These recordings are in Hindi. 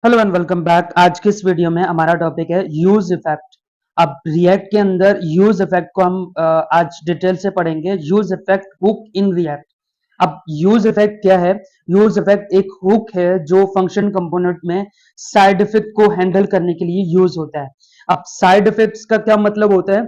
Hello and welcome back. आज के इस वीडियो में हमारा टॉपिक है यूज इफेक्ट। अब रिएक्ट के अंदर यूज इफेक्ट को हम आज डिटेल से पढ़ेंगे। Use effect hook in React. अब यूज इफेक्ट क्या है? यूज इफेक्ट एक हुक है जो फंक्शन कंपोनेंट में साइड इफेक्ट को हैंडल करने के लिए यूज होता है। अब साइड इफेक्ट्स का क्या मतलब होता है?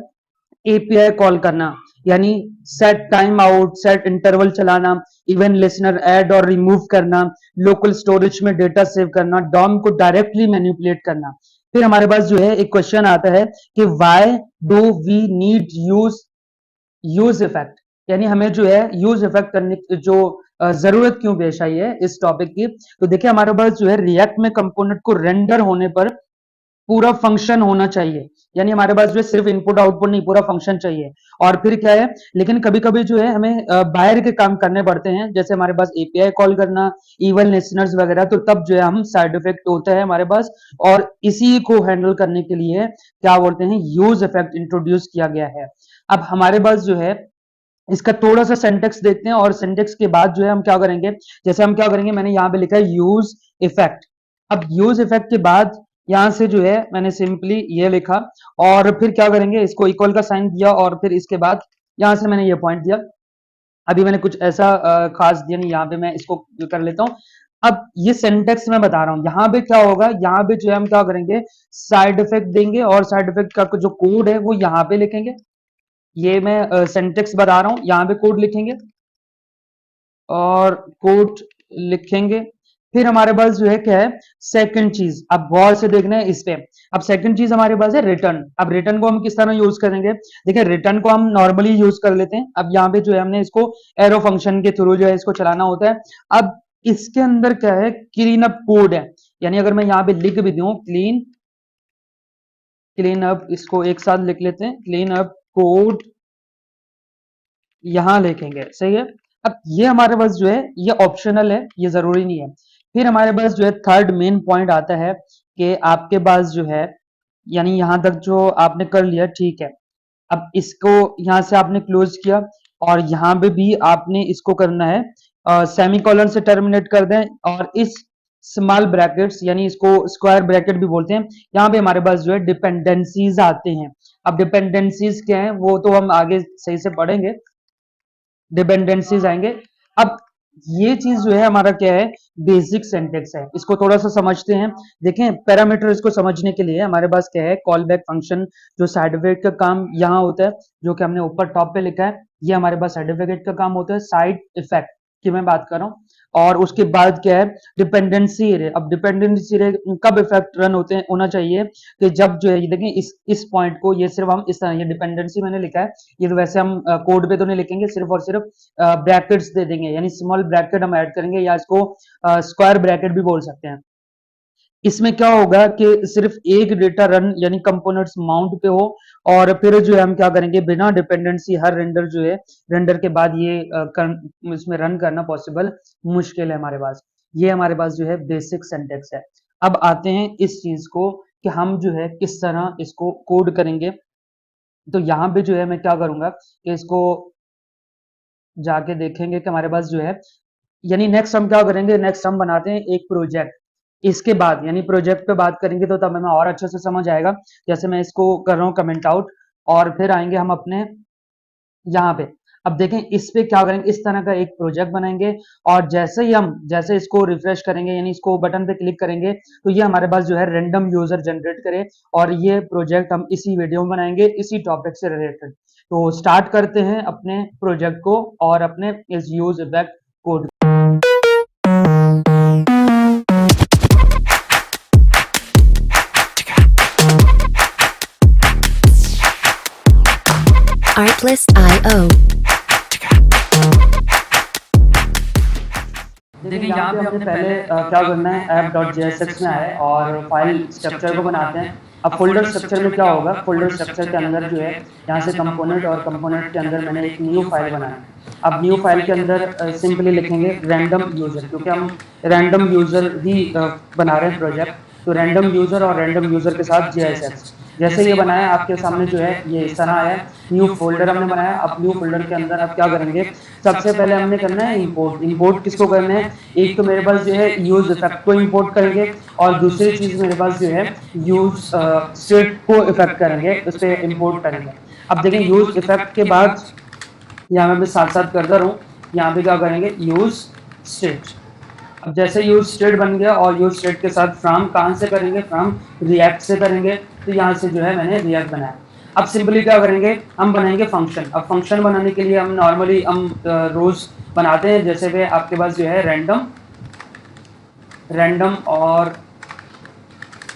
एपीआई कॉल करना, यानी set time out, set interval चलाना, इवन लिसनर ऐड और रिमूव करना, लोकल स्टोरेज में डेटा सेव करना, डॉम को डायरेक्टली मैनिपुलेट करना। फिर हमारे पास जो है एक क्वेश्चन आता है कि why do we need use use effect, यानी हमें जो है यूज इफेक्ट करने की जो जरूरत क्यों पेश आई है इस टॉपिक की। तो देखिए हमारे पास जो है रिएक्ट में कंपोनेंट को रेंडर होने पर पूरा फंक्शन होना चाहिए, यानी हमारे पास जो है सिर्फ इनपुट आउटपुट नहीं, पूरा फंक्शन चाहिए। और फिर क्या है, लेकिन कभी कभी जो है हमें बाहर के काम करने पड़ते हैं, जैसे हमारे पास एपीआई कॉल करना, इवन लिसनर्स वगैरह, तो तब जो है हम साइड इफेक्ट होता है हमारे पास। और इसी को हैंडल करने के लिए क्या बोलते हैं, यूज इफेक्ट इंट्रोड्यूस किया गया है। अब हमारे पास जो है इसका थोड़ा सा सिंटेक्स देखते हैं, और सिंटेक्स के बाद जो है हम क्या करेंगे, जैसे हम क्या करेंगे, मैंने यहाँ पे लिखा है यूज इफेक्ट। अब यूज इफेक्ट के बाद यहां से जो है मैंने सिंपली ये लिखा, और फिर क्या करेंगे, इसको इक्वल का साइन दिया, और फिर इसके बाद यहां से मैंने ये पॉइंट दिया। अभी मैंने कुछ ऐसा खास दिया नहीं, यहाँ पे मैं इसको कर लेता हूँ। अब ये सिंटेक्स मैं बता रहा हूँ, यहाँ पे क्या होगा, यहाँ पे जो है हम क्या करेंगे, साइड इफेक्ट देंगे, और साइड इफेक्ट का जो कोड है वो यहाँ पे लिखेंगे। ये मैं सिंटेक्स बता रहा हूँ, यहाँ पे कोड लिखेंगे और कोड लिखेंगे। फिर हमारे पास जो है क्या है, सेकंड चीज, अब गौर से देखना है इस पे। अब सेकंड चीज हमारे पास है रिटर्न। अब रिटर्न को हम किस तरह यूज करेंगे, देखिए रिटर्न को हम नॉर्मली यूज कर लेते हैं। अब यहाँ पे जो है हमने इसको एरो फंक्शन के थ्रू जो है इसको चलाना होता है। अब इसके अंदर क्या है, क्लीन अप कोड है, यानी अगर मैं यहाँ पे लिख भी दूं क्लीन क्लीन अप, इसको एक साथ लिख लेते हैं, क्लीन अप कोड यहां लिखेंगे, सही है। अब ये हमारे पास जो है ये ऑप्शनल है, ये जरूरी नहीं है। फिर हमारे पास जो है थर्ड मेन पॉइंट आता है कि आपके पास जो है, यानी यहां तक जो आपने कर लिया ठीक है। अब इसको यहां से आपने क्लोज किया, और यहां पे भी आपने इसको करना है सेमीकोलन से टर्मिनेट कर दें, और इस स्मॉल ब्रैकेट्स, यानी इसको स्क्वायर ब्रैकेट भी बोलते हैं, यहाँ पे हमारे पास जो है डिपेंडेंसीज आते हैं। अब डिपेंडेंसीज क्या है वो तो हम आगे सही से पढ़ेंगे, डिपेंडेंसीज आएंगे। अब ये चीज जो है हमारा क्या है, बेसिक सिंटेक्स है, इसको थोड़ा सा समझते हैं। देखें पैरामीटर, इसको समझने के लिए हमारे पास क्या है, कॉल बैक फंक्शन, जो सर्टिफिकेट का काम यहाँ होता है, जो कि हमने ऊपर टॉप पे लिखा है, ये हमारे पास सर्टिफिकेट का काम होता है। साइड इफेक्ट की मैं बात कर रहा हूँ, और उसके बाद क्या है, डिपेंडेंसी रे। अब डिपेंडेंसी रे कब इफेक्ट रन होते हैं, होना चाहिए कि जब जो है, ये देखें इस पॉइंट को, ये सिर्फ हम इस तरह, ये डिपेंडेंसी मैंने लिखा है, ये तो वैसे हम कोड पे तो नहीं लिखेंगे, सिर्फ और सिर्फ ब्रैकेट्स दे देंगे, यानी स्मॉल ब्रैकेट हम ऐड करेंगे, या इसको स्क्वायर ब्रैकेट भी बोल सकते हैं। इसमें क्या होगा कि सिर्फ एक डेटा रन, यानी कंपोनेंट्स माउंट पे हो, और फिर जो है हम क्या करेंगे, बिना डिपेंडेंसी हर रेंडर जो है, रेंडर के बाद ये इसमें रन करना पॉसिबल मुश्किल है हमारे पास। ये हमारे पास जो है बेसिक सिंटेक्स है। अब आते हैं इस चीज को कि हम जो है किस तरह इसको कोड करेंगे। तो यहाँ पे जो है मैं क्या करूंगा कि इसको जाके देखेंगे कि हमारे पास जो है, यानी नेक्स्ट हम क्या करेंगे, नेक्स्ट हम बनाते हैं एक प्रोजेक्ट। इसके बाद यानी प्रोजेक्ट पे बात करेंगे तो तब हमें और अच्छे से समझ आएगा। जैसे मैं इसको कर रहा हूँ कमेंट आउट, और फिर आएंगे हम अपने यहाँ पे। अब देखें इस पे क्या करेंगे, इस तरह का एक प्रोजेक्ट बनाएंगे, और जैसे ही हम जैसे इसको रिफ्रेश करेंगे, यानी इसको बटन पे क्लिक करेंगे, तो ये हमारे पास जो है रैंडम यूजर जनरेट करे, और ये प्रोजेक्ट हम इसी वीडियो में बनाएंगे इसी टॉपिक से रिलेटेड। तो स्टार्ट करते हैं अपने प्रोजेक्ट को और अपने इस यूज इफेक्ट कोड। Artlist.io। देखिए यहाँ पे हमने पहले क्या करना है, app.jsx में आए और फाइल स्ट्रक्चर को बनाते हैं। अब फोल्डर स्ट्रक्चर में क्या होगा, फोल्डर स्ट्रक्चर के अंदर जो है यहाँ से कंपोनेंट, और कंपोनेंट के अंदर मैंने एक न्यू फाइल बनाना है। अब न्यू फाइल के अंदर सिंपली लिखेंगे रैंडम यूजर, क्योंकि हम रैंडम यूजर ही बना रहे हैं प्रोजेक्ट, तो रैंडम यूजर और रैंडम यूजर के साथ JSX। जैसे ये बनाया आपके सामने जो है ये इस तरह आया, न्यू फोल्डर हमने बनाया। अब न्यू फोल्डर के अंदर अब क्या करेंगे, सबसे पहले हमने करना है इंपोर्ट। इंपोर्ट किसको करना है, एक तो मेरे पास जो है यूज इफेक्ट को इंपोर्ट करेंगे और दूसरी चीज मेरे पास जो है यूज स्टेट को इफेक्ट करेंगे, उस पर इंपोर्ट करेंगे। अब देखें यूज इफेक्ट के बाद यहाँ मैं साथ साथ करता रहूँ, यहाँ पे क्या करेंगे यूज स्टेट। अब जैसे यूज स्टेट बन गया और यूज स्टेट के साथ फ्रॉम कहाँ से करेंगे, फ्रॉम रिएक्ट से करेंगे। तो यहाँ से जो है मैंने रिएक्ट बनाया। अब सिंपली क्या करेंगे, हम बनाएंगे फंक्शन। अब फंक्शन बनाने के लिए हम नॉर्मली हम रोज बनाते हैं, जैसे कि आपके पास जो है रैंडम और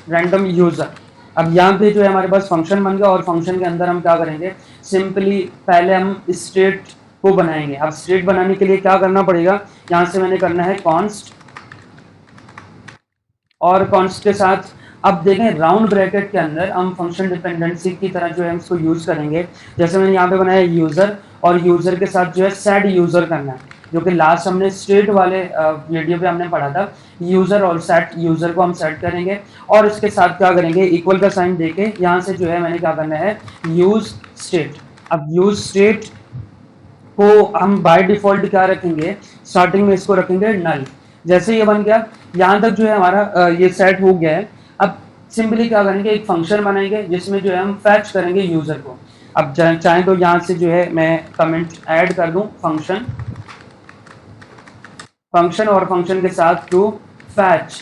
रैंडम यूजर। अब यहाँ पे जो है हमारे पास फंक्शन बन गया और फंक्शन के अंदर हम क्या करेंगे, सिंपली पहले हम स्टेट को बनाएंगे। अब स्टेट बनाने के लिए क्या करना पड़ेगा, यहाँ से मैंने करना है कॉन्स्ट और कॉन्स्ट के साथ अब देखें राउंड ब्रैकेट के अंदर हम फंक्शन डिपेंडेंसी की तरह जो है इसको यूज करेंगे। जैसे मैंने यहाँ पे बनाया यूजर और यूजर के साथ जो है सेट यूजर करना है, जो कि लास्ट हमने स्टेट वाले वीडियो पे हमने पढ़ा था। यूजर और सेट यूजर को हम सेट करेंगे और इसके साथ क्या करेंगे, इक्वल का साइन देके यहाँ से जो है मैंने क्या करना है यूज स्टेट। अब यूज स्टेट को हम बाय डिफॉल्ट क्या रखेंगे, स्टार्टिंग में इसको रखेंगे नल। जैसे ये बन गया, यहाँ तक जो है हमारा ये सेट हो गया है। अब सिंपली क्या करेंगे, एक फंक्शन बनाएंगे जिसमें जो है हम फैच करेंगे यूजर को। अब चाहे तो यहाँ से जो है मैं कमेंट ऐड कर दूं फंक्शन और फंक्शन के साथ टू फैच।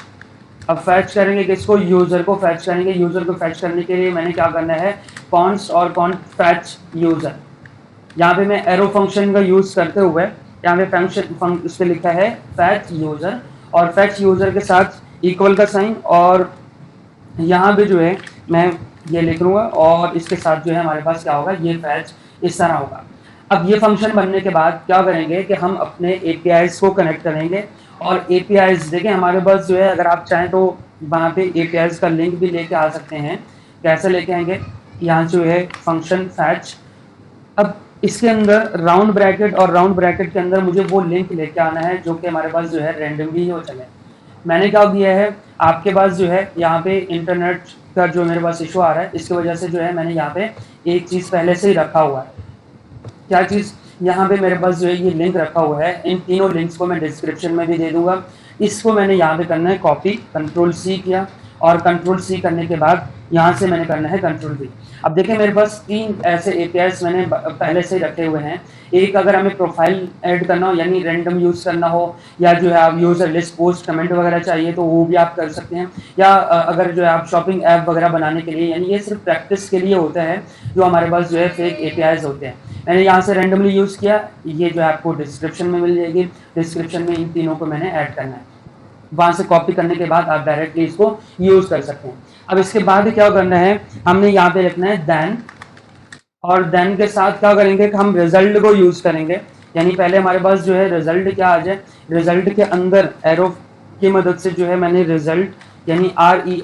अब फैच करेंगे किसको, यूजर को फैच करेंगे। यूजर को फैच करने के लिए मैंने क्या करना है, कॉन्स्ट और कॉन्ट फैच यूजर। यहाँ पे मैं एरो फंक्शन का यूज करते हुए यहाँ पे फंक्शन इस पे लिखा है फैच यूजर और फैच यूजर के साथ इक्वल का साइन और यहाँ पे जो है मैं ये लिख लूँगा और इसके साथ जो है हमारे पास क्या होगा, ये फैच इस तरह होगा। अब ये फंक्शन बनने के बाद क्या करेंगे कि हम अपने APIs को कनेक्ट करेंगे और APIs देखें हमारे पास जो है, अगर आप चाहें तो वहाँ पे APIs का लिंक भी लेके आ सकते हैं। कैसे लेके आएंगे, यहाँ जो है फंक्शन फैच। अब इसके अंदर राउंड ब्रैकेट और राउंड ब्रैकेट के अंदर मुझे वो लिंक लेके आना है जो कि हमारे पास जो है रैंडमली हो चले। मैंने क्या किया है, आपके पास जो है यहाँ पे इंटरनेट का जो मेरे पास इशू आ रहा है, इसकी वजह से जो है मैंने यहाँ पे एक चीज़ पहले से ही रखा हुआ है। क्या चीज़, यहाँ पे मेरे पास जो है ये लिंक रखा हुआ है। इन तीनों लिंक्स को मैं डिस्क्रिप्शन में भी दे दूंगा। इसको मैंने यहाँ पे करना है कॉपी, कंट्रोल-C किया और कंट्रोल-C करने के बाद यहाँ से मैंने करना है कंट्रोल-V। अब देखिए मेरे पास 3 ऐसे APIs मैंने पहले से ही रखे हुए हैं। एक अगर हमें प्रोफाइल ऐड करना हो यानी रैंडम यूज़ करना हो, या जो है आप यूज़र लिस्ट पोस्ट कमेंट वगैरह चाहिए तो वो भी आप कर सकते हैं। या अगर जो है आप शॉपिंग ऐप वगैरह बनाने के लिए, यानी ये सिर्फ प्रैक्टिस के लिए होता है जो हमारे पास जो है फेक APIs होते हैं। मैंने यहाँ से रैंडमली यूज़ किया, ये जो है आपको डिस्क्रिप्शन में मिल जाएगी। डिस्क्रिप्शन में इन तीनों को मैंने ऐड करना है, वहाँ से कॉपी करने के बाद आप डायरेक्टली इसको यूज़ कर सकते हैं। अब इसके बाद क्या करना है, हमने यहाँ पे लिखना है देन, और देन के साथ क्या करेंगे कि हम रिजल्ट को यूज़ करेंगे। यानी पहले हमारे पास जो है रिजल्ट क्या आ जाए, रिजल्ट के अंदर एरो की मदद से जो है मैंने रिजल्ट यानी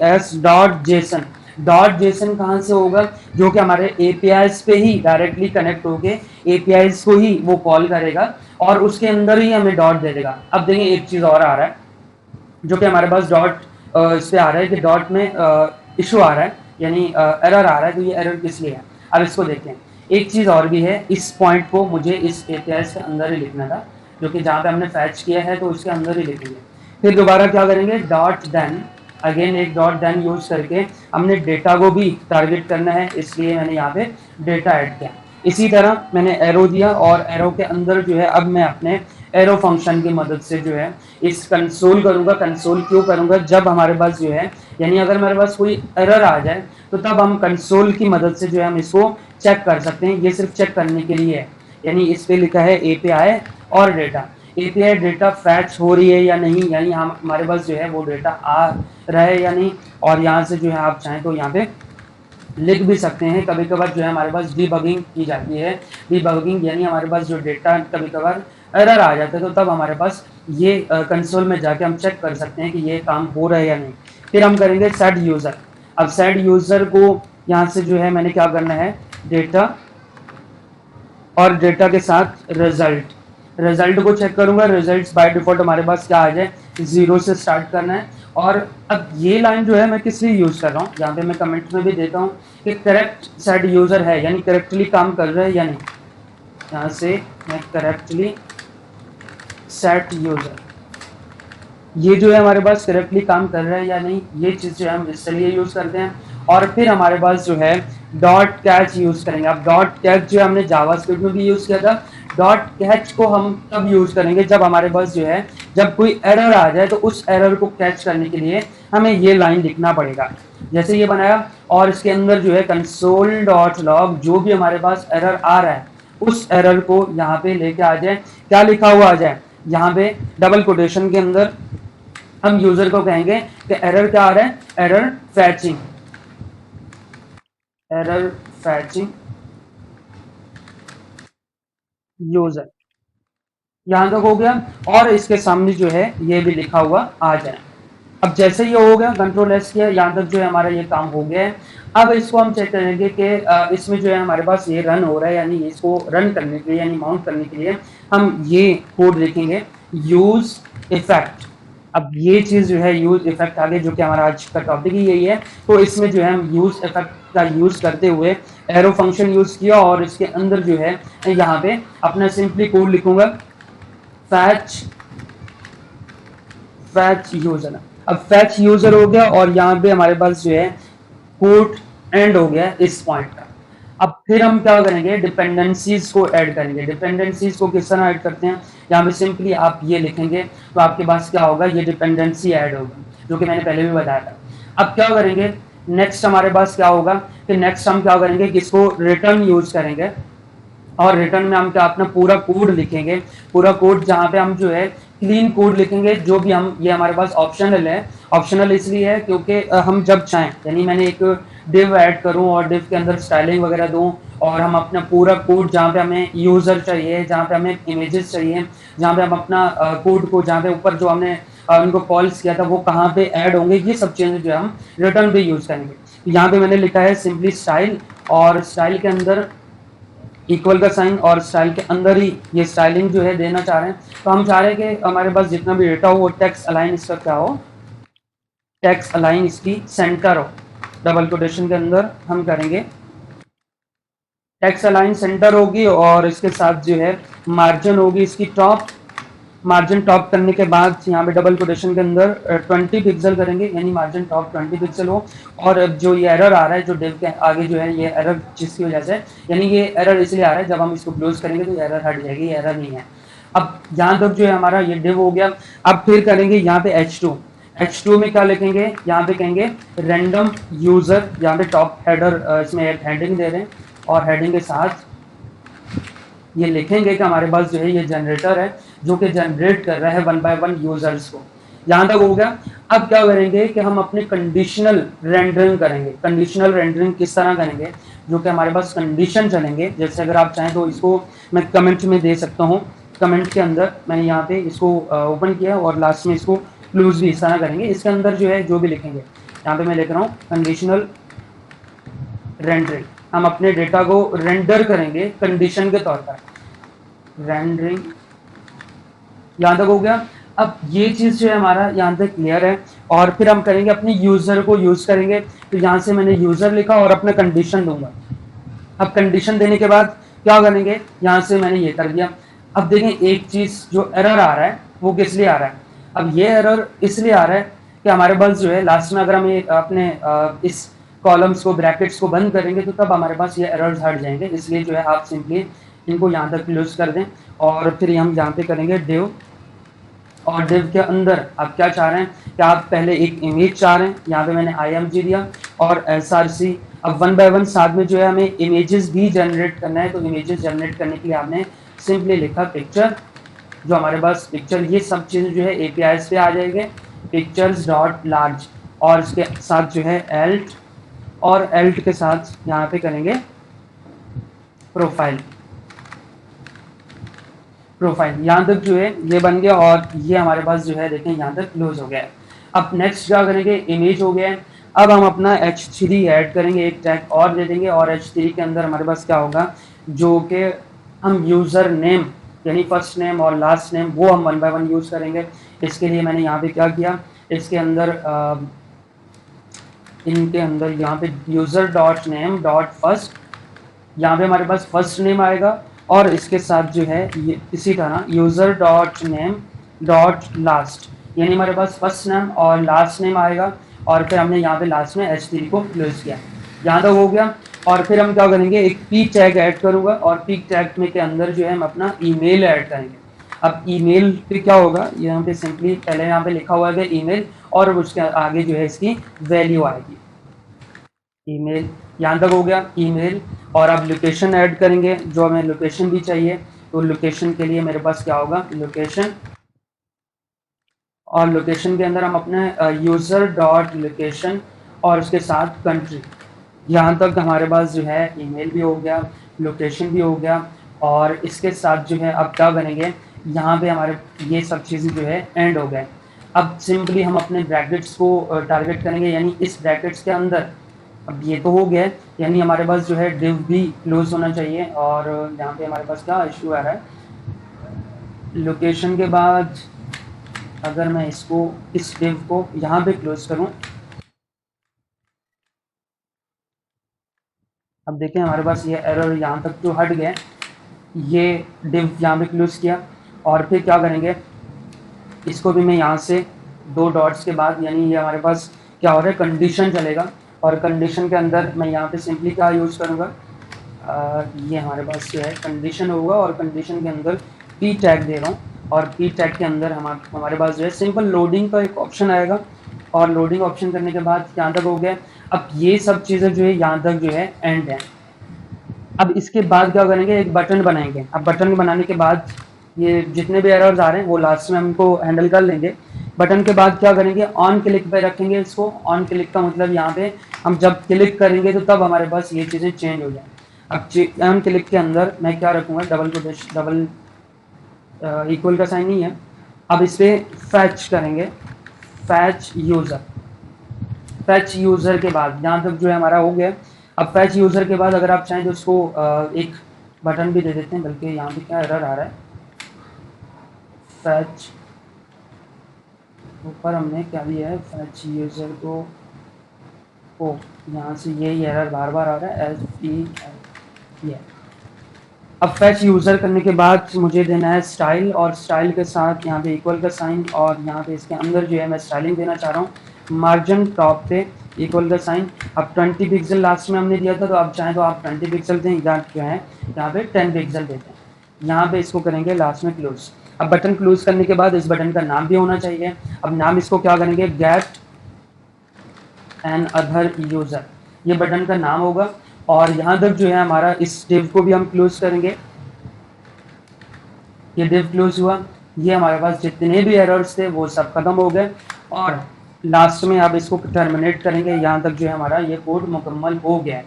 res.json। .json कहाँ से होगा, जो कि हमारे APIs पे ही डायरेक्टली कनेक्ट होके APIs को ही वो कॉल करेगा और उसके अंदर ही हमें डॉट दे देगा। अब देखिए एक चीज़ और आ रहा है जो कि हमारे पास डॉट इस पे आ रहा है कि डॉट में इशू आ रहा है, यानी एरर आ रहा है। तो ये एरर किस लिए है, अब इसको देखें। एक चीज़ और भी है, इस पॉइंट को मुझे इस APIs के अंदर ही लिखना था, जो कि जहाँ पे हमने फैच किया है तो उसके अंदर ही लिखेंगे। फिर दोबारा क्या करेंगे, डॉट देन, अगेन एक डॉट देन यूज़ करके हमने डेटा को भी टारगेट करना है, इसलिए मैंने यहाँ पे डेटा ऐड किया। इसी तरह मैंने एरो दिया और एरो के अंदर जो है अब मैं अपने एरो फंक्शन की मदद से जो है इस कंसोल करूँगा। कंसोल क्यों करूँगा, जब हमारे पास जो है यानी अगर मेरे पास कोई एरर आ जाए तो तब हम कंसोल की मदद से जो है हम इसको चेक कर सकते हैं। ये सिर्फ चेक करने के लिए है, यानी इस पे लिखा है API और डेटा। API डेटा फैच हो रही है या नहीं, यानी हम हमारे पास जो है वो डेटा आ रहा है या नहीं। और यहाँ से जो है आप चाहें तो यहाँ पे लिख भी सकते हैं। कभी कभार जो है हमारे पास डीबगिंग की जाती है। डीबगिंग यानी हमारे पास जो डेटा कभी कभार एरर आ जाता है तो तब हमारे पास ये कंसोल में जाके हम चेक कर सकते हैं कि ये काम हो रहा है या नहीं। फिर हम करेंगे सेट यूज़र। अब सेट यूज़र को यहाँ से जो है मैंने क्या करना है, डेटा और डेटा के साथ रिजल्ट को चेक करूंगा। रिजल्ट्स बाय डिफॉल्ट हमारे पास क्या आ जाए, 0 से स्टार्ट करना है और अब ये लाइन जो है मैं किस लिए यूज कर रहा हूँ, यहाँ पे मैं कमेंट में भी देता हूँ कि करेक्ट सेट यूजर है, यानी करेक्टली काम कर रहा है या नहीं। यहाँ से मैं करेक्टली सेट यूजर, ये जो है हमारे पास करेक्टली काम कर रहा है या नहीं, ये चीज जो है हम इसके लिए यूज करते हैं। और फिर हमारे पास जो है डॉट कैच यूज करेंगे। अब डॉट कैच जो है हमने जावास्क्रिप्ट में भी यूज किया था। डॉट कैच को हम तब यूज करेंगे जब हमारे पास जो है जब कोई एरर आ जाए, तो उस एरर को कैच करने के लिए हमें ये लाइन लिखना पड़ेगा। जैसे ये बनाया और इसके अंदर जो है कंसोल डॉट लॉग, जो भी हमारे पास एरर आ रहा है उस एरर को यहाँ पे लेके आ जाए। क्या लिखा हुआ आ जाए, यहाँ पे डबल कोटेशन के अंदर हम यूजर को कहेंगे कि एरर क्या आ रहा है, एरर फैचिंग, एरर फैचिंग यूजर। यहां तक हो गया और इसके सामने जो है ये भी लिखा हुआ आ जाए। अब जैसे ये हो गया, कंट्रोल एस किया, यहाँ तक जो है हमारा ये काम हो गया है। अब इसको हम चेक करेंगे कि इसमें जो है हमारे पास ये रन हो रहा है, यानी इसको रन करने के लिए यानी माउंट करने के लिए हम ये कोड लिखेंगे, यूज इफेक्ट। अब ये चीज जो है यूज इफेक्ट आगे, जो कि हमारा आज का टॉपिक ही यही है, तो इसमें जो है हम यूज इफेक्ट का यूज करते हुए एरो फंक्शन यूज किया और इसके अंदर जो है यहाँ पे अपना सिंपली कोड लिखूंगा, फैच यूजर। अब फैच यूजर हो गया और यहाँ पे हमारे पास जो है कोड एंड हो गया इस पॉइंट का। अब फिर हम क्या करेंगे, डिपेंडेंसीज को ऐड करेंगे। डिपेंडेंसीज को किस तरह ऐड करते हैं, यहाँ पे सिंपली आप ये लिखेंगे तो आपके पास क्या होगा, ये डिपेंडेंसी ऐड होगी, जो कि मैंने पहले भी बताया था। अब क्या करेंगे, नेक्स्ट हमारे पास क्या होगा कि नेक्स्ट हम क्या करेंगे कि इसको रिटर्न यूज करेंगे और रिटर्न में हम क्या अपना पूरा कोड लिखेंगे। पूरा कोड जहाँ पे हम जो है क्लीन कोड लिखेंगे, जो भी हम, ये हमारे पास ऑप्शनल है। ऑप्शनल इसलिए है क्योंकि हम जब चाहें, यानी मैंने एक डिव ऐड करूं और डिव के अंदर स्टाइलिंग वगैरह दूं और हम अपना पूरा कोड जहाँ पे हमें यूजर चाहिए, जहाँ पे हमें इमेजेस चाहिए, जहाँ पे हम अपना कोड को, जहाँ पे ऊपर जो हमने उनको कॉल्स किया था वो कहाँ पे ऐड होंगे, ये सब चीजें जो है हम रिटर्न पे यूज करेंगे। यहाँ पे मैंने लिखा है सिंपली स्टाइल, और स्टाइल के अंदर इक्वल का साइन, और स्टाइल के अंदर ही ये स्टाइलिंग जो है देना चाह रहे हैं। तो हम चाह रहे हैं कि हमारे पास जितना भी डेटा हो वो टेक्स्ट अलाइन इसका क्या हो, टेक्स्ट अलाइन इसकी सेंटर हो। डबल कोटेशन के अंदर हम करेंगे टेक्स्ट अलाइन सेंटर होगी और इसके साथ जो है मार्जिन होगी इसकी टॉप। मार्जिन टॉप करने के बाद यहाँ पे डबल कोटेशन के अंदर 20 पिक्सल करेंगे, यानी मार्जिन टॉप 20 पिक्सल हो। और अब जो ये एरर आ रहा है जो डिव के आगे जो है, ये एरर जिसकी वजह से, यानी ये एरर इसलिए आ रहा है, जब हम इसको क्लोज करेंगे तो एरर हट जाएगी, ये एरर नहीं है। अब यहाँ तक जो है हमारा ये डिव हो गया। अब फिर करेंगे यहाँ पे H2 में क्या लिखेंगे, यहाँ पे कहेंगे रैंडम यूजर। यहाँ पे टॉप हेडर, इसमें हेडिंग दे रहे हैं और हेडिंग के साथ ये लिखेंगे कि हमारे पास जो है ये जनरेटर है जो कि जनरेट कर रहा है 1 बाय 1 यूजर्स को। यहाँ तक हो गया। अब क्या करेंगे कि हम अपने कंडीशनल रेंडरिंग करेंगे। कंडीशनल रेंडरिंग किस तरह करेंगे, जो कि हमारे पास कंडीशन चलेंगे। जैसे अगर आप चाहें तो इसको मैं कमेंट में दे सकता हूँ, कमेंट के अंदर मैंने यहाँ पे इसको ओपन किया और लास्ट में इसको क्लोज भी इस तरह करेंगे। इसके अंदर जो है जो भी लिखेंगे, यहाँ पे मैं लिख रहा हूँ कंडीशनल रेंडरिंग, हम अपने डेटा को रेंडर करेंगे कंडीशन के तौर पर, रेंडरिंग। यहाँ तक हो गया। अब ये चीज जो है हमारा यहाँ तक क्लियर है। और फिर हम करेंगे अपने यूजर को यूज करेंगे। तो यहाँ से मैंने यूजर लिखा और अपना कंडीशन दूंगा। अब कंडीशन देने के बाद क्या करेंगे, यहाँ से मैंने ये कर दिया। अब देखें एक चीज, जो एरर आ रहा है वो किस लिए आ रहा है। अब ये एरर इसलिए आ रहा है कि हमारे पास जो है लास्ट में अगर हम ये अपने इस कॉलम्स को, ब्रैकेट्स को बंद करेंगे तो तब हमारे पास ये एरर्स हट जाएंगे। इसलिए जो है आप सिंपली इनको यहाँ तक क्लोज कर दें और फिर हम यहाँ पे करेंगे डिव। और डिव के अंदर आप क्या चाह रहे हैं कि आप पहले एक इमेज चाह रहे हैं, यहाँ पे मैंने img दिया और src। अब 1 बाय 1 साथ में जो है हमें इमेजेस भी जनरेट करना है। तो इमेजेस जनरेट करने के लिए आपने सिंपली लिखा पिक्चर, जो हमारे पास पिक्चर, ये सब चीज़ें जो है APIs पे आ जाएंगे, पिक्चर्स डॉट लार्ज। और इसके साथ जो है एल्ट, और एल्ट के साथ यहाँ पे करेंगे प्रोफाइल। यहाँ तक जो है ये बन गया और ये हमारे पास जो है देखें यहाँ तक क्लोज हो गया है। अब नेक्स्ट क्या करेंगे, इमेज हो गया है। अब हम अपना H3 ऐड करेंगे, एक टैग और दे देंगे और H3 के अंदर हमारे पास क्या होगा, जो कि हम यूज़र नेम यानी फर्स्ट नेम और लास्ट नेम वो हम 1 बाय 1 यूज़ करेंगे। इसके लिए मैंने यहाँ पे क्या किया, इसके अंदर इनके अंदर यहाँ पे user dot name dot first, यहाँ पे हमारे पास फर्स्ट नेम आएगा और इसके साथ जो है ये इसी तरह user dot name dot last, यानी हमारे पास फर्स्ट नेम और लास्ट नेम आएगा और फिर हमने यहाँ पे लास्ट में h3 को क्लोज किया। यहाँ तक हो गया और फिर हम क्या करेंगे, एक पी टैग ऐड करूँगा और पी टैग में के अंदर जो है हम अपना ईमेल ऐड करेंगे। अब ईमेल पे क्या होगा, यहाँ पे सिंपली पहले यहाँ पे लिखा हुआ है ईमेल और उसके आगे जो है इसकी वैल्यू आएगी ईमेल। यहाँ तक हो गया ईमेल और अब लोकेशन ऐड करेंगे, जो हमें लोकेशन भी चाहिए। तो लोकेशन के लिए मेरे पास क्या होगा, लोकेशन, और लोकेशन के अंदर हम अपने यूज़र डॉट लोकेशन और उसके साथ कंट्री। यहाँ तक हमारे पास जो है ईमेल भी हो गया, लोकेशन भी हो गया और इसके साथ जो है अब क्या करेंगे, यहाँ पे हमारे ये सब चीज़ें जो है एंड हो गए। अब सिंपली हम अपने ब्रैकेट्स को टारगेट करेंगे, यानी इस ब्रैकेट्स के अंदर अब ये तो हो गया, यानी हमारे पास जो है डिव भी क्लोज होना चाहिए। और यहाँ पे हमारे पास क्या इशू आ रहा है, लोकेशन के बाद अगर मैं इसको इस डिव को यहाँ पे क्लोज करूँ, अब देखें हमारे पास ये एरर यहाँ तक जो हट गया, ये डिव यहाँ पे क्लोज किया और फिर क्या करेंगे, इसको भी मैं यहाँ से दो डॉट्स के बाद, यानी ये हमारे पास क्या हो रहा है, कंडीशन चलेगा और कंडीशन के अंदर मैं यहाँ पे सिंपली क्या यूज़ करूँगा, ये हमारे पास जो है कंडीशन होगा और कंडीशन के अंदर पी टैग दे रहा हूँ और पी टैग के अंदर हमारे पास जो है सिंपल लोडिंग का एक ऑप्शन आएगा और लोडिंग ऑप्शन करने के बाद यहाँ तक हो गया। अब ये सब चीज़ें जो है यहाँ तक जो है एंड है। अब इसके बाद क्या करेंगे, एक बटन बनाएंगे। अब बटन बनाने के बाद ये जितने भी एरर्स आ रहे हैं वो लास्ट में हमको हैंडल कर लेंगे। बटन के बाद क्या करेंगे, ऑन क्लिक पे रखेंगे इसको। ऑन क्लिक का मतलब यहाँ पे हम जब क्लिक करेंगे तो तब हमारे पास ये चीज़ें चेंज हो जाए। अब ऑन क्लिक के अंदर मैं क्या रखूँगा, डबल इक्वल का साइन नहीं है। अब इस पर फैच करेंगे, फैच यूज़र। फैच यूज़र के बाद यहाँ तक जो है हमारा हो गया। अब फैच यूज़र के बाद अगर आप चाहें तो उसको एक बटन भी दे देते हैं, बल्कि यहाँ पे क्या एरर आ रहा है, फैच ऊपर हमने क्या दिया है, फैच यूज़र को यहाँ से यही एरर बार बार आ रहा है, FEL। अब फैच यूज़र करने के बाद मुझे देना है स्टाइल और स्टाइल के साथ यहाँ पे इक्वल का साइन और यहाँ पे इसके अंदर जो है मैं स्टाइलिंग देना चाह रहा हूँ। मार्जिन टॉप पे इक्वल का साइन। अब 20 पिक्सल लास्ट में हमने दिया था, तो आप चाहें तो आप 20 पिक्सल दें, या जो है यहाँ पे 10 पिक्सल देते हैं। यहाँ पे इसको करेंगे लास्ट में क्लोज। अब बटन क्लोज करने के बाद इस बटन का नाम भी होना चाहिए। अब नाम इसको क्या करेंगे, गेट एन अदर यूज़र, ये बटन का नाम होगा। और यहाँ तक जो है हमारा इस डिव को भी हम क्लोज करेंगे। ये डिव क्लोज हुआ, ये हमारे पास जितने भी एरर्स थे वो सब खत्म हो गए और लास्ट में अब इसको टर्मिनेट करेंगे। यहाँ तक जो है हमारा ये कोड मुकम्मल हो गया है।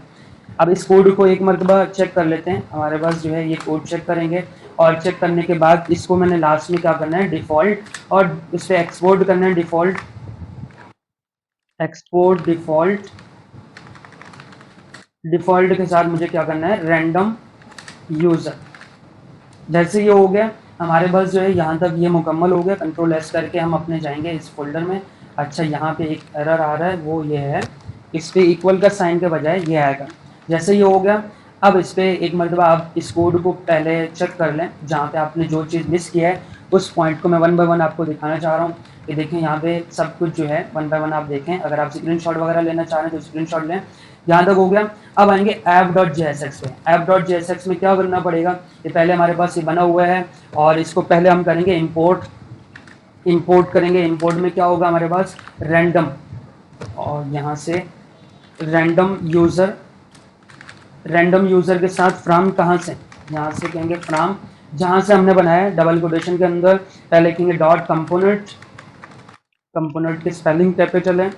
अब इस कोड को एक मरतबा चेक कर लेते हैं। हमारे पास जो है ये कोड चेक करेंगे और चेक करने के बाद इसको मैंने लास्ट में क्या करना है, डिफ़ॉल्ट, और इस पर एक्सपोर्ट करना है डिफ़ॉल्ट, एक्सपोर्ट डिफ़ॉल्ट। डिफ़ॉल्ट के साथ मुझे क्या करना है, रैंडम यूज़र। जैसे ये हो गया हमारे पास जो है यहाँ तक ये मुकम्मल हो गया। कंट्रोल एस करके हम अपने जाएंगे इस फोल्डर में। अच्छा, यहाँ पे एक एरर आ रहा है, वो ये है, इस पर इक्वल का साइन के बजाय ये आएगा। जैसे ये हो गया, अब इस पर एक मरतबा आप इस कोड को पहले चेक कर लें, जहाँ पे आपने जो चीज़ मिस किया है उस पॉइंट को मैं वन बाय वन आपको दिखाना चाह रहा हूँ। कि देखें यहाँ पे सब कुछ जो है वन बाय वन आप देखें। अगर आप स्क्रीनशॉट वगैरह लेना चाह रहे हैं तो स्क्रीनशॉट लें। यहाँ तक हो गया। अब आएंगे app.jsx पे। app.jsx में क्या करना पड़ेगा, ये पहले हमारे पास ये बना हुआ है और इसको पहले हम करेंगे इंपोर्ट करेंगे। इंपोर्ट में क्या होगा हमारे पास, रैंडम, और यहाँ से रैंडम यूज़र के साथ फ्रॉम, कहाँ से, यहाँ से कहेंगे फ्रॉम, जहाँ से हमने बनाया है डबल कोटेशन के अंदर पहले लिखेंगे डॉट कंपोनेंट के स्पेलिंग टैब पे चलें,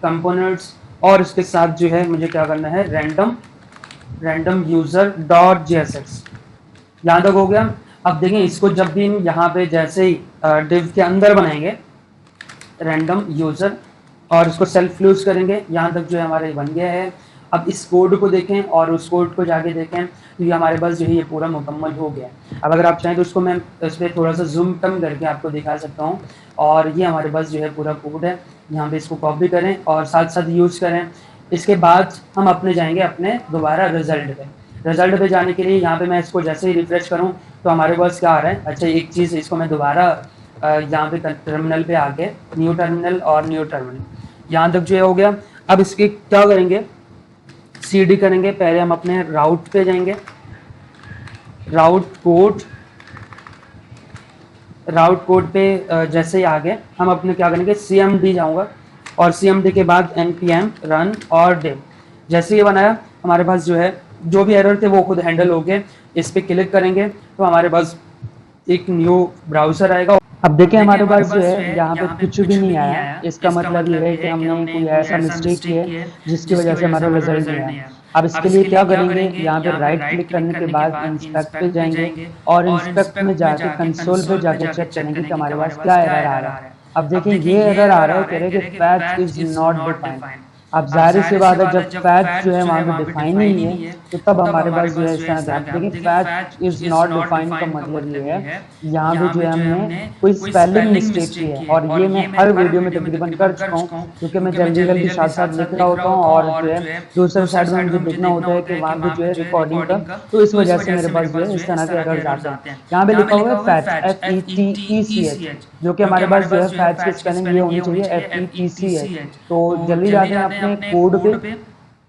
कंपोनेंट्स, और इसके साथ जो है मुझे क्या करना है, रैंडम यूज़र डॉट JSX। यहाँ तक हो गया। अब देखें इसको जब भी यहाँ पे जैसे ही डिव के अंदर बनाएंगे रैंडम यूज़र और इसको सेल्फ क्लोज करेंगे, यहाँ तक जो है हमारा बन गया है। अब इस कोड को देखें और उस कोड को जाके देखें तो ये हमारे पास जो है ये पूरा मुकम्मल हो गया है। अब अगर आप चाहें तो उसको मैं इस पर थोड़ा सा जूम कम करके आपको दिखा सकता हूँ। और ये हमारे पास जो है पूरा कोड है, यहाँ पे इसको कॉपी करें और साथ साथ यूज़ करें। इसके बाद हम अपने जाएंगे अपने दोबारा रिजल्ट पे। रिजल्ट पे जाने के लिए यहाँ पे मैं इसको जैसे ही रिफ्रेश करूँ तो हमारे पास क्या आ रहा है। अच्छा, एक चीज़ इसको मैं दोबारा यहाँ पे टर्मिनल पे आके न्यू टर्मिनल और न्यू टर्मिनल यहाँ तक जो है हो गया। अब इसके क्या करेंगे, सीडी करेंगे। पहले हम अपने राउट पे जाएंगे, राउट कोड पे जैसे ही आ गए हम अपने क्या करेंगे, cmd जाऊंगा और cmd के बाद npm रन और dev। जैसे ये बनाया हमारे पास जो है जो भी एरर थे वो खुद हैंडल हो गए। इस पे क्लिक करेंगे तो हमारे पास एक न्यू ब्राउज़र आएगा। अब देखें हमारे पास जो है यहाँ पे कुछ भी नहीं आया। इसका मतलब ये है कि हमने कोई ऐसा मिस्टेक किया है जिसकी वजह से हमारा रिजल्ट नहीं आया। अब इसके लिए क्या करेंगे, यहाँ पे राइट क्लिक करने के बाद इंस्पेक्ट पे जाएंगे और इंस्पेक्ट में जाके कंसोल पे जाके चेक करेंगे कि हमारे पास क्या एरर आ रहा है। अब देखें ये एरर आ रहा है, कह रहे हैं कि फैच इज नॉट डिफाइंड। अब जाहिर सी बात है, जब फैच जो है वहाँ पे डिफाइन ही नहीं है तो तब हमारे पास जो है इस तरह से देखिए फैच इज नॉट डिफाइंड का मतलब ये है यहाँ पे जो है हमने कोई स्पेलिंग मिस्टेक की है। और ये मैं हर वीडियो में तकरीबन कर चुका हूँ क्योंकि मैं जल्दी जल्दी साथ साथ लिख रहा होता हूँ और जो है दूसरे साइड में मुझे देखना होता है कि वहाँ पे जो है रिकॉर्डिंग का, तो इस वजह से मेरे पास जो है इस तरह के एरर्स आते हैं। यहाँ पे लिखा हुआ है फैच FETECH, जो कि हमारे पास जो है फैच की स्पेलिंग ये होनी चाहिए FETCH। तो जल्दी जाते हैं अपने कोड पे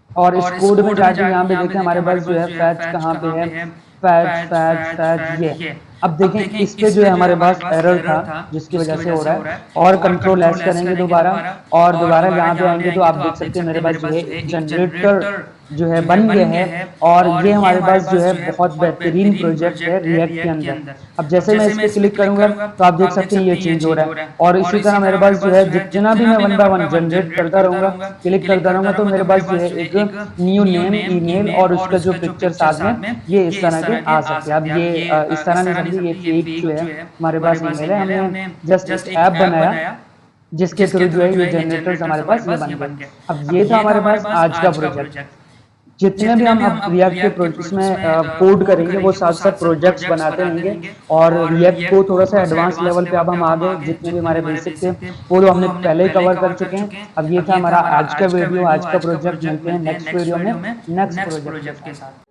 और इस कोड में जाके यहाँ पे देखें हमारे पास जो है फैच कहाँ पे है, फैच ये। अब देखें इस पे जो है हमारे पास एरर था जिसकी वजह से हो रहा है। और कंट्रोल एस करेंगे दोबारा और दोबारा यहाँ पे आएंगे तो आप देख सकते हैं मेरे पास जो है एक जनरेटर जो है बन गया है। और ये हमारे पास जो है बहुत बेहतरीन प्रोजेक्ट है रिएक्ट के अंदर। अब जैसे मैं इस पर क्लिक करूंगा तो आप देख सकते हैं ये चेंज हो रहा है। और इसी तरह मेरे पास जो है जितना भी मैं 1 बाय 1 जनरेट करता रहूंगा, क्लिक करता रहूंगा तो मेरे पास जो है एक न्यू नेम, ईमेल और उसका जो पिक्चर साथ में ये इस तरह के आ सकते हैं। अब ये इस तरह नहीं समझिए, ये फेक जो है हमारे पास ईमेल है, हमने जस्ट एक ऐप बनाया जिसके थ्रू जो है ये जनरेटर्स हमारे पास ये बन गए। अब ये था हमारे पास आज का प्रोजेक्ट। जितने भी हम अब रिएक्ट के प्रोजेक्ट्स में कोड करेंगे वो साथ साथ प्रोजेक्ट्स बनाते रहेंगे। और रिएक्ट को थोड़ा सा एडवांस लेवल पे अब हम आ गए। जितने भी हमारे बेसिक थे वो तो हमने पहले ही कवर कर चुके हैं। अब ये था हमारा आज का वीडियो, आज का प्रोजेक्ट। मिलते हैं नेक्स्ट वीडियो में नेक्स्ट प्रोजेक्ट के साथ।